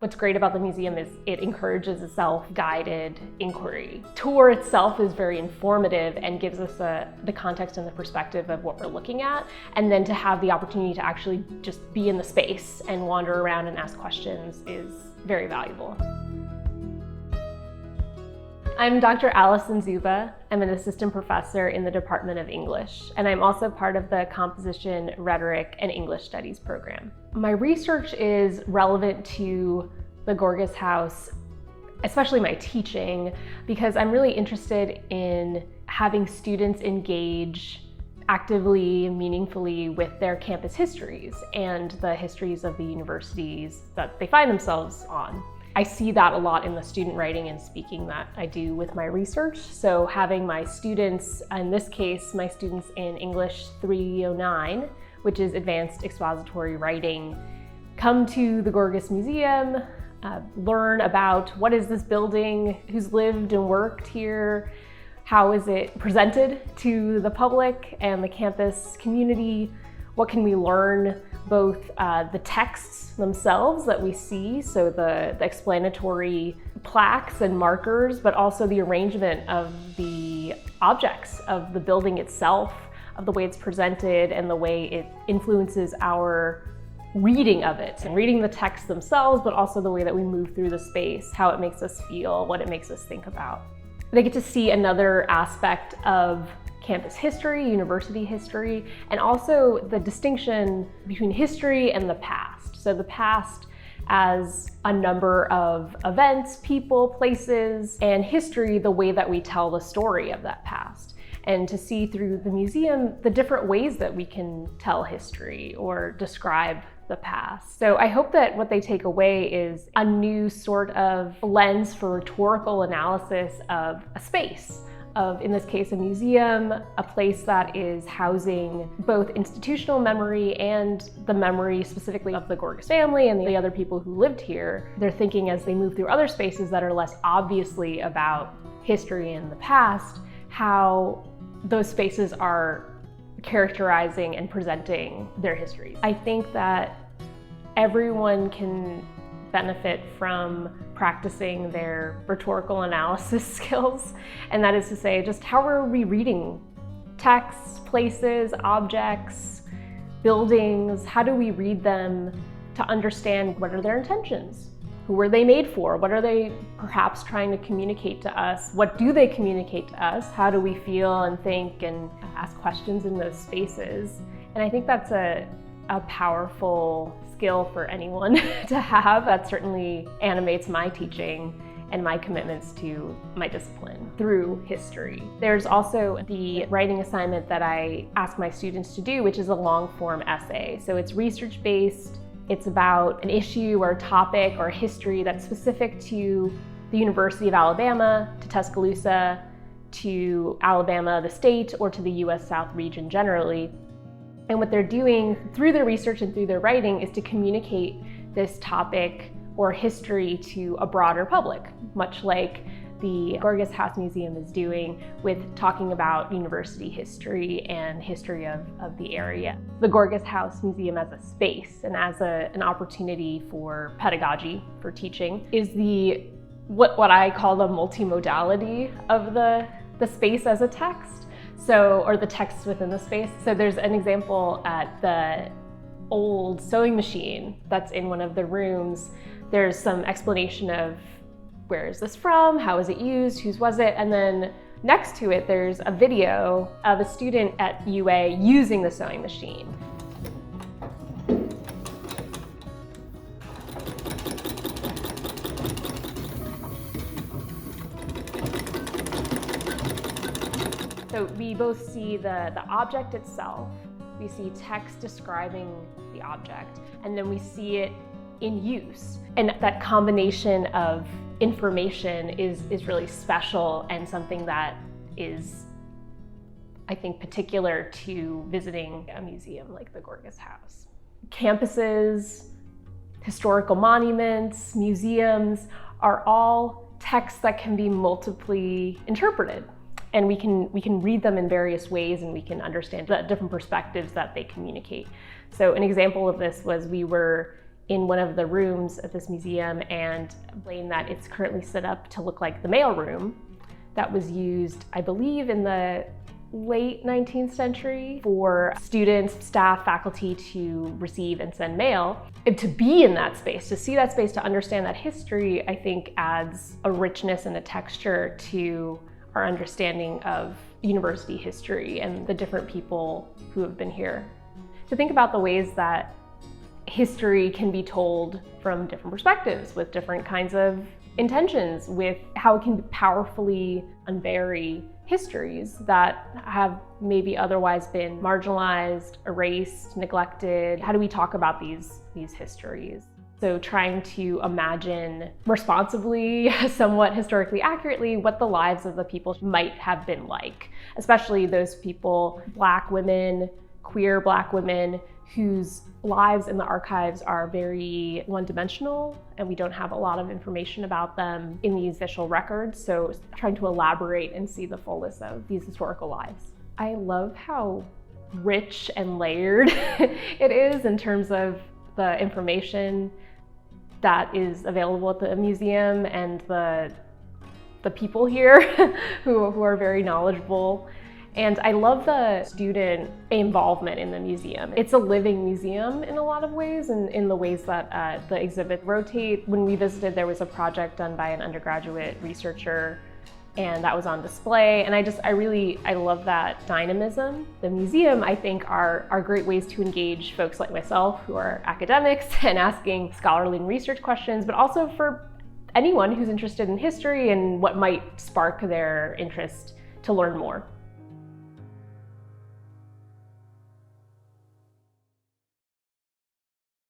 What's great about the museum is it encourages a self-guided inquiry. Tour itself is very informative and gives us the context and the perspective of what we're looking at, and then to have the opportunity to actually just be in the space and wander around and ask questions is very valuable. I'm Dr. Allison Dziuba. I'm an assistant professor in the Department of English, and I'm also part of the Composition, Rhetoric, and English Studies program. My research is relevant to the Gorgas House, especially my teaching, because I'm really interested in having students engage actively and meaningfully with their campus histories and the histories of the universities that they find themselves on. I see that a lot in the student writing and speaking that I do with my research. So having my students, in this case, my students in English 309, which is advanced expository writing, come to the Gorgas Museum, learn about what is this building, who's lived and worked here, how is it presented to the public and the campus community, what can we learn, both the texts themselves that we see, so the explanatory plaques and markers, but also the arrangement of the objects of the building itself, of the way it's presented and the way it influences our reading of it, and reading the texts themselves, but also the way that we move through the space, how it makes us feel, what it makes us think about. They get to see another aspect of campus history, university history, and also the distinction between history and the past. So the past as a number of events, people, places, and history, the way that we tell the story of that past. And to see through the museum the different ways that we can tell history or describe the past. So I hope that what they take away is a new sort of lens for rhetorical analysis of a space, of, in this case, a museum, a place that is housing both institutional memory and the memory specifically of the Gorgas family and the other people who lived here. They're thinking as they move through other spaces that are less obviously about history in the past, how those spaces are characterizing and presenting their histories. I think that everyone can benefit from practicing their rhetorical analysis skills, and that is to say, just how are we reading texts, places, objects, buildings? How do we read them to understand what are their intentions? Who were they made for? What are they perhaps trying to communicate to us? What do they communicate to us? How do we feel and think and ask questions in those spaces? And I think that's a powerful skill for anyone to have. That certainly animates my teaching and my commitments to my discipline through history. There's also the writing assignment that I ask my students to do, which is a long-form essay. So it's research-based. It's about an issue or a topic or a history that's specific to the University of Alabama, to Tuscaloosa, to Alabama, the state, or to the US South region generally. And what they're doing through their research and through their writing is to communicate this topic or history to a broader public, much like the Gorgas House Museum is doing with talking about university history and history of the area. The Gorgas House Museum as a space and as an opportunity for pedagogy, for teaching, is what I call the multimodality of the space as a text. So, or the text within the space. So there's an example at the old sewing machine that's in one of the rooms. There's some explanation of where is this from, how is it used, whose was it, and then next to it there's a video of a student at UA using the sewing machine. So we both see the object itself, we see text describing the object, and then we see it in use. And that combination of information is really special and something that is, I think, particular to visiting a museum like the Gorgas House. Campuses, historical monuments, museums are all texts that can be multiply interpreted. And we can read them in various ways, and we can understand the different perspectives that they communicate. So an example of this was we were in one of the rooms at this museum and explain that it's currently set up to look like the mail room that was used, I believe, in the late 19th century for students, staff, faculty to receive and send mail. And to be in that space, to see that space, to understand that history, I think adds a richness and a texture to our understanding of university history and the different people who have been here. To think about the ways that history can be told from different perspectives, with different kinds of intentions, with how it can powerfully unbury histories that have maybe otherwise been marginalized, erased, neglected. How do we talk about these histories? So trying to imagine responsibly, somewhat historically accurately, what the lives of the people might have been like, especially those people, Black women, queer Black women, whose lives in the archives are very one-dimensional, and we don't have a lot of information about them in these official records. So trying to elaborate and see the fullness of these historical lives. I love how rich and layered it is in terms of the information that is available at the museum and the people here who are very knowledgeable. And I love the student involvement in the museum. It's a living museum in a lot of ways, and in the ways that the exhibits rotate. When we visited, there was a project done by an undergraduate researcher, and that was on display. And I love that dynamism. The museum, I think, are great ways to engage folks like myself who are academics and asking scholarly and research questions, but also for anyone who's interested in history and what might spark their interest to learn more.